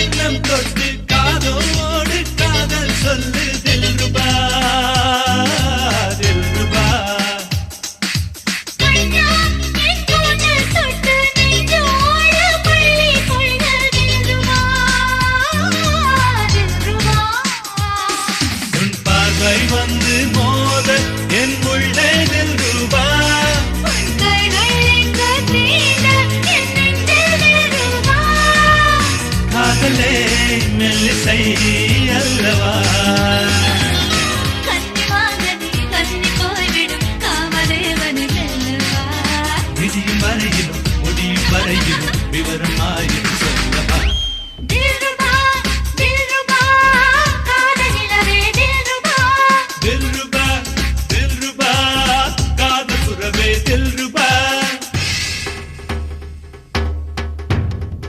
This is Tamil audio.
கண்ணம் தொட்டு காதோடு காதல் சொல்லு தில்ருபா தில்ருபா உன் பார்வை வந்து மோத என் உள்ளே தில்ருபா காதலே மெல்லிசை அல்லவா விதியும் வரையிலும் முடியும் வரையிலும் விவரம் ஆயிரம் சொல்லவா